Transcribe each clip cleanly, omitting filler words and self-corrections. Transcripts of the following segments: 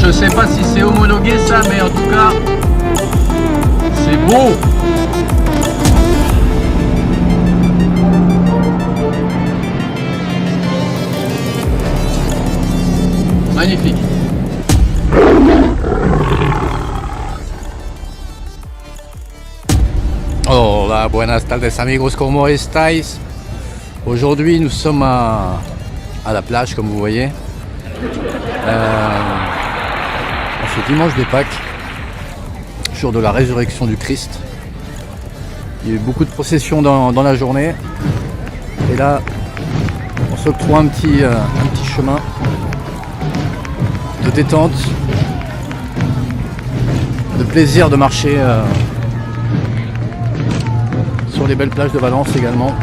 je sais pas si c'est homologué ça, mais en tout cas, c'est beau. Magnifique. Hola, buenas tardes amigos, ¿cómo estáis? Aujourd'hui nous sommes à la plage comme vous voyez. C'est dimanche des Pâques, jour de la résurrection du Christ. Il y a eu beaucoup de processions dans la journée. Et là, on s'octroie un petit chemin de détente, de plaisir de marcher sur les belles plages de Valence également.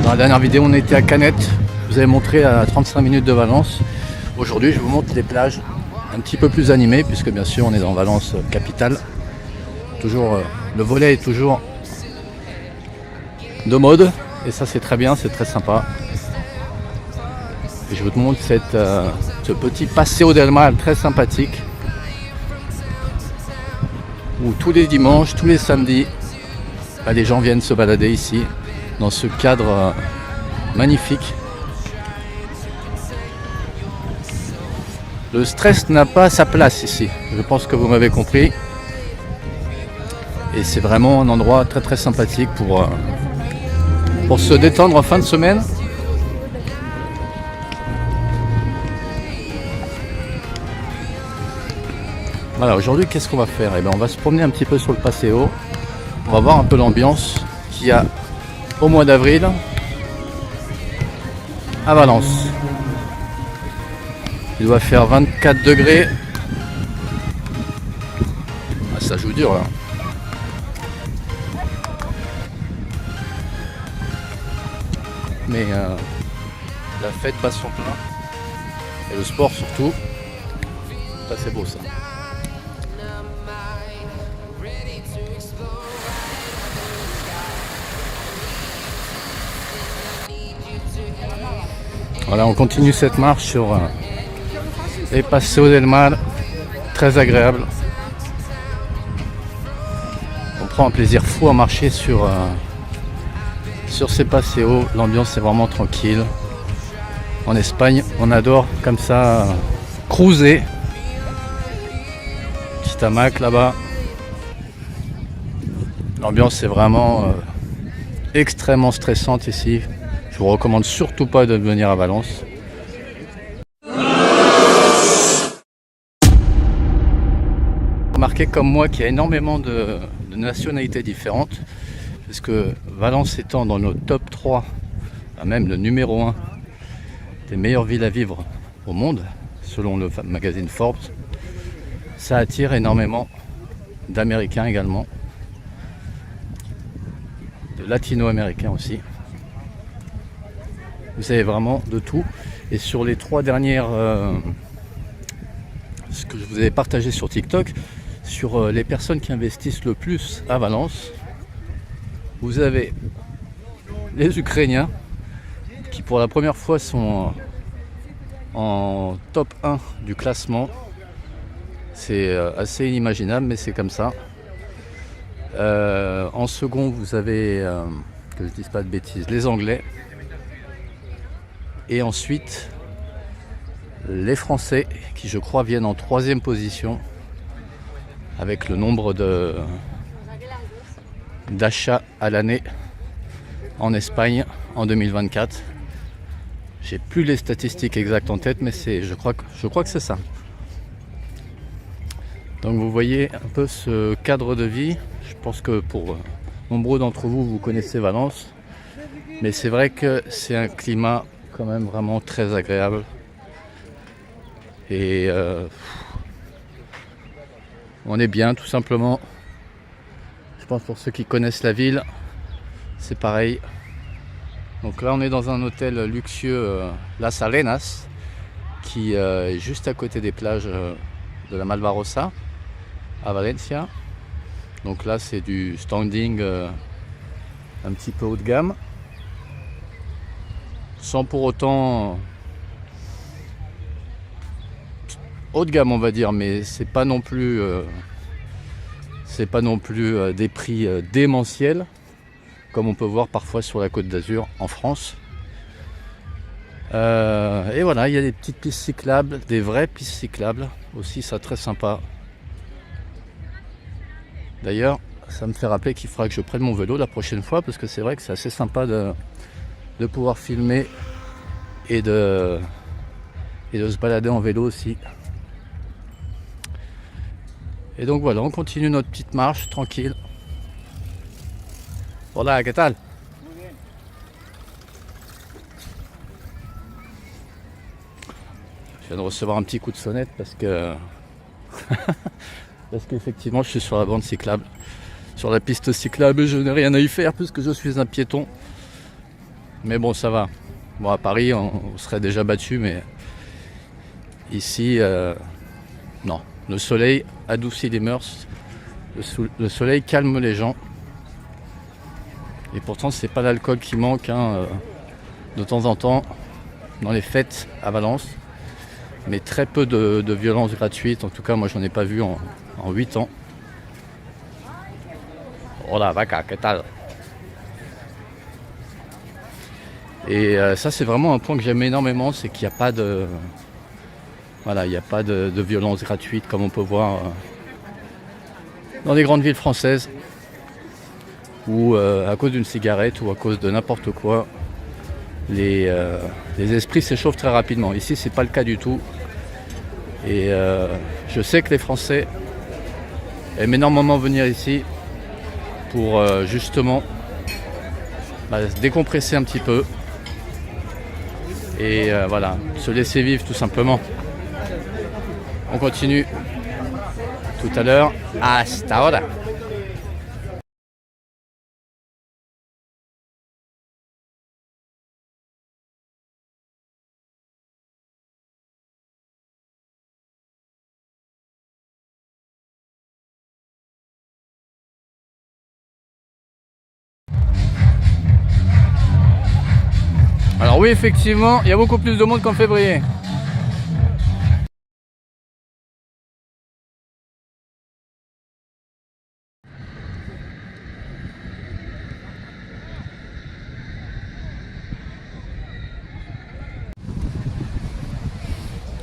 Dans la dernière vidéo, on était à Canet. Je vous avais montré à 35 minutes de Valence. Aujourd'hui, je vous montre les plages un petit peu plus animées, puisque bien sûr, on est dans Valence capitale. Toujours, le volet est toujours de mode, et ça c'est très bien, c'est très sympa. Et je vous montre ce petit Paseo del Mar très sympathique, où tous les dimanches, tous les samedis, les gens viennent se balader ici, dans ce cadre magnifique. Le stress n'a pas sa place ici, je pense que vous m'avez compris. Et c'est vraiment un endroit très très sympathique pour se détendre en fin de semaine. Voilà, aujourd'hui qu'est-ce qu'on va faire? Eh bien, on va se promener un petit peu sur le Paseo. On va voir un peu l'ambiance qu'il y a au mois d'avril à Valence. Il doit faire 24 degrés. Ah, ça joue dur là. Mais la fête passe son plein. Et le sport surtout. Ça c'est beau ça. Voilà, on continue cette marche sur les Paseo del Mar, très agréable. On prend un plaisir fou à marcher sur ces Paseos. L'ambiance est vraiment tranquille. En Espagne, on adore comme ça cruiser. Petit hamac là-bas. L'ambiance est vraiment extrêmement stressante ici. Je vous recommande surtout pas de venir à Valence. Remarquez comme moi qu'il y a énormément de nationalités différentes, parce que Valence étant dans le top 3, même le numéro 1 des meilleures villes à vivre au monde, selon le magazine Forbes, ça attire énormément d'Américains également, de Latino-Américains aussi. Vous avez vraiment de tout. Et sur les 3 dernières, ce que je vous ai partagé sur TikTok, sur les personnes qui investissent le plus à Valence, vous avez les Ukrainiens qui pour la première fois sont en top 1 du classement. C'est assez inimaginable, mais c'est comme ça. En second, vous avez, que je ne dise pas de bêtises, les Anglais. Et ensuite, les Français, qui je crois viennent en 3e position, avec le nombre d'achats à l'année en Espagne en 2024. J'ai plus les statistiques exactes en tête, mais je crois que c'est ça. Donc vous voyez un peu ce cadre de vie. Je pense que pour nombreux d'entre vous, vous connaissez Valence. Mais c'est vrai que c'est un climat quand même vraiment très agréable. Et on est bien tout simplement. Je pense pour ceux qui connaissent la ville, c'est pareil. Donc là on est dans un hôtel luxueux, Las Arenas, qui est juste à côté des plages de la Malvarosa à Valencia. Donc là c'est du standing un petit peu haut de gamme, sans pour autant haut de gamme, on va dire, mais c'est pas non plus des prix démentiels comme on peut voir parfois sur la Côte d'Azur en France. Et voilà, il y a des petites pistes cyclables, des vraies pistes cyclables aussi, ça très sympa. D'ailleurs, ça me fait rappeler qu'il faudra que je prenne mon vélo la prochaine fois, parce que c'est vrai que c'est assez sympa de pouvoir filmer et de se balader en vélo aussi. Et donc voilà, on continue notre petite marche tranquille. Voilà, ¿qué tal? Je viens de recevoir un petit coup de sonnette parce qu'effectivement je suis sur la bande cyclable. Sur la piste cyclable, je n'ai rien à y faire puisque je suis un piéton. Mais bon, ça va. Bon, à Paris, on serait déjà battu, mais ici, non. Le soleil adoucit les mœurs. Le soleil calme les gens. Et pourtant, c'est pas l'alcool qui manque, hein, de temps en temps, dans les fêtes à Valence. Mais très peu de violences gratuites. En tout cas, moi, j'en ai pas vu en 8 ans. Hola, vaca, ¿qué tal? Et ça, c'est vraiment un point que j'aime énormément, c'est qu'il n'y a pas de... Voilà, il n'y a pas de violence gratuite comme on peut voir dans les grandes villes françaises, où à cause d'une cigarette ou à cause de n'importe quoi, les esprits s'échauffent très rapidement. Ici, c'est pas le cas du tout. Et je sais que les Français aiment énormément venir ici pour justement se décompresser un petit peu et voilà, se laisser vivre tout simplement. On continue tout à l'heure. Hasta ahora. Alors oui, effectivement, il y a beaucoup plus de monde qu'en février.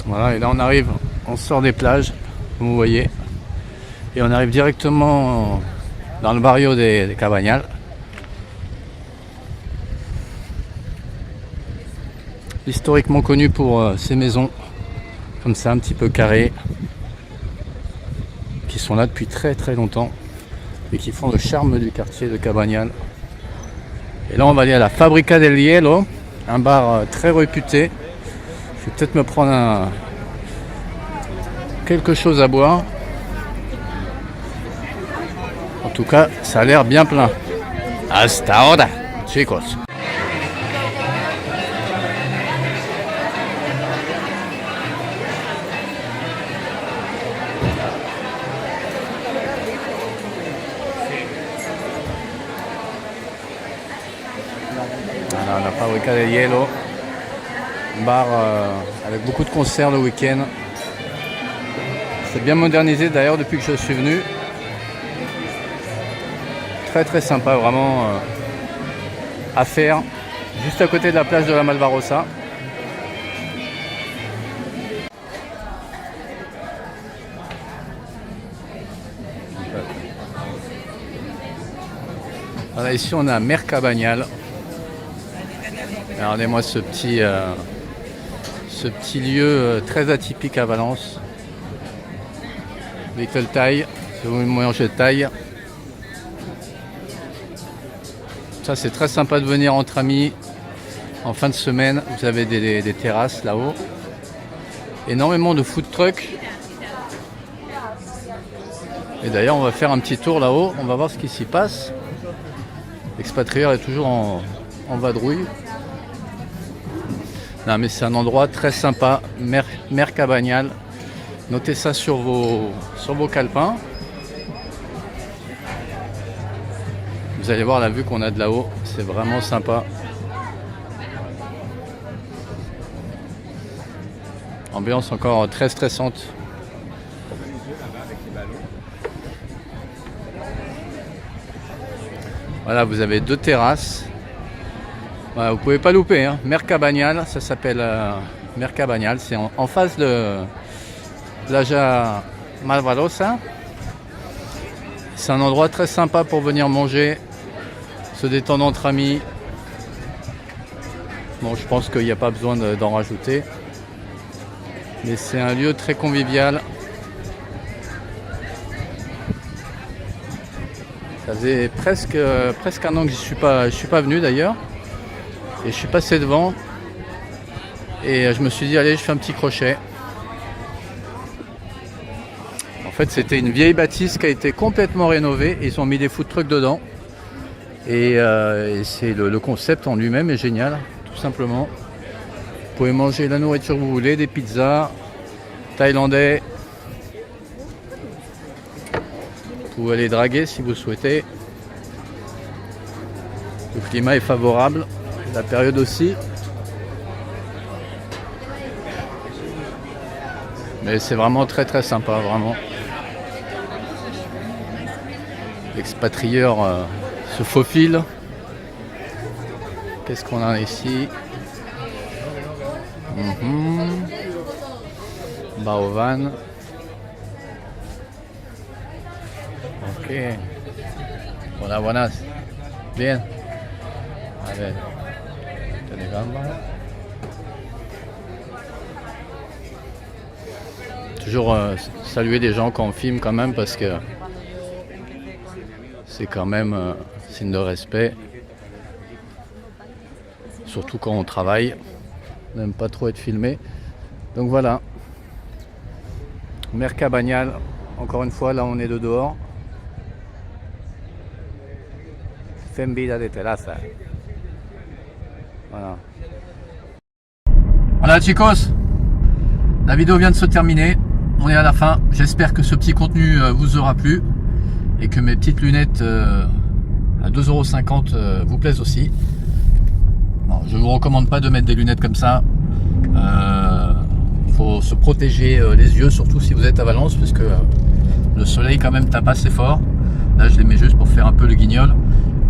Voilà, et là on arrive, on sort des plages, comme vous voyez, et on arrive directement dans le barrio des Cabañal. Historiquement connu pour ces maisons, comme ça, un petit peu carrées, qui sont là depuis très très longtemps, et qui font le charme du quartier de Cabañal. Et là on va aller à la Fábrica del Hielo, un bar très réputé. Je vais peut-être me prendre quelque chose à boire. En tout cas, ça a l'air bien plein. Hasta ahora, chicos. Voilà, la Fábrica del Hielo. Bar avec beaucoup de concerts le week-end. C'est bien modernisé d'ailleurs depuis que je suis venu. Très très sympa, vraiment à faire. Juste à côté de la plage de la Malvarosa. Voilà, ici on a Mercabagnal. Regardez-moi ce petit lieu très atypique à Valence. Little Thai, c'est une manger Thaï. Ça c'est très sympa de venir entre amis en fin de semaine. Vous avez des terrasses là-haut. Énormément de food trucks. Et d'ailleurs on va faire un petit tour là-haut, on va voir ce qui s'y passe. L'expatrieur est toujours en vadrouille. Non mais c'est un endroit très sympa, Mercabagnal. Notez ça sur vos calepins. Vous allez voir la vue qu'on a de là-haut, c'est vraiment sympa. Ambiance encore très stressante. Voilà, vous avez 2 terrasses. Voilà, vous pouvez pas louper, hein. Mercabagnal, ça s'appelle Mercabagnal. C'est en face de Playa Malvarosa. C'est un endroit très sympa pour venir manger, se détendre entre amis. Bon, je pense qu'il n'y a pas besoin d'en rajouter. Mais c'est un lieu très convivial. Ça faisait presque un an que je suis pas venu d'ailleurs. Et je suis passé devant. Et je me suis dit, allez, je fais un petit crochet. En fait, c'était une vieille bâtisse qui a été complètement rénovée. Ils ont mis des food trucks dedans. Et c'est le concept en lui-même est génial, tout simplement. Vous pouvez manger la nourriture que vous voulez, des pizzas thaïlandais. Vous pouvez aller draguer si vous souhaitez. Le climat est favorable, la période aussi. Mais c'est vraiment très très sympa, vraiment. L'expatrieur se faufile. Qu'est-ce qu'on a ici? Baovan. Ok. Voilà, buenas. Bien. A ver. Toujours saluer des gens quand on filme quand même parce que c'est quand même signe de respect. Surtout quand on travaille. On n'aime pas trop être filmé. Donc voilà. Mercabagnal. Encore une fois, là on est de dehors. Fem vida de terraza. Voilà. Voilà chicos. La vidéo vient de se terminer. On est à la fin. J'espère que ce petit contenu vous aura plu. Et que mes petites lunettes à 2,50 € vous plaisent aussi. Bon, je ne vous recommande pas de mettre des lunettes comme ça. Il faut se protéger les yeux, surtout si vous êtes à Valence, parce que le soleil quand même tape assez fort. Là je les mets juste pour faire un peu le guignol.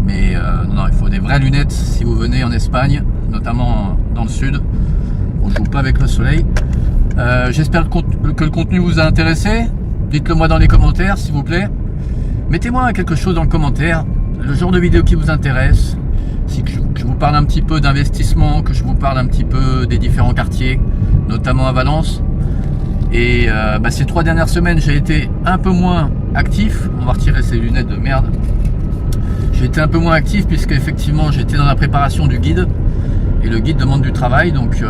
Mais non, il faut des vraies lunettes si vous venez en Espagne, notamment dans le sud. On ne joue pas avec le soleil. J'espère que le contenu vous a intéressé. Dites-le moi dans les commentaires s'il vous plaît. Mettez-moi quelque chose dans le commentaire, le genre de vidéo qui vous intéresse. Si que je vous parle un petit peu d'investissement, que je vous parle un petit peu des différents quartiers, notamment à Valence. Et ces 3 dernières semaines, j'ai été un peu moins actif. On va retirer ces lunettes de merde. J'ai été un peu moins actif puisque effectivement j'étais dans la préparation du guide. Et le guide demande du travail, donc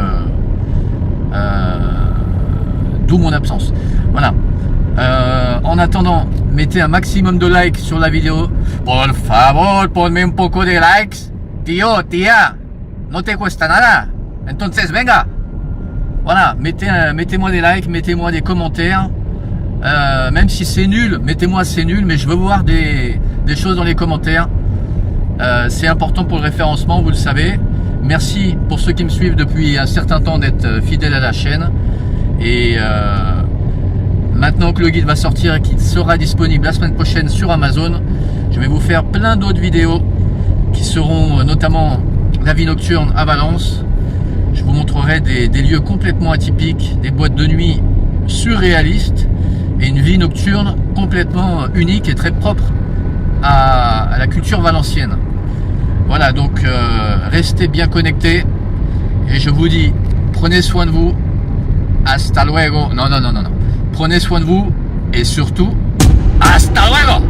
d'où mon absence. Voilà. En attendant, mettez un maximum de likes sur la vidéo. Por favor, ponme un poco de likes. Tío, tía, no te cuesta nada. Entonces, venga. Voilà, mettez-moi des likes, mettez-moi des commentaires. Même si c'est nul, mettez-moi c'est nul, mais je veux voir des choses dans les commentaires. C'est important pour le référencement, vous le savez. Merci pour ceux qui me suivent depuis un certain temps d'être fidèles à la chaîne. Et maintenant que le guide va sortir et qu'il sera disponible la semaine prochaine sur Amazon, je vais vous faire plein d'autres vidéos qui seront notamment la vie nocturne à Valence. Je vous montrerai des lieux complètement atypiques, des boîtes de nuit surréalistes et une vie nocturne complètement unique et très propre à la culture valencienne. Voilà, donc restez bien connectés et je vous dis, prenez soin de vous. Hasta luego. Non. Prenez soin de vous et surtout, hasta luego.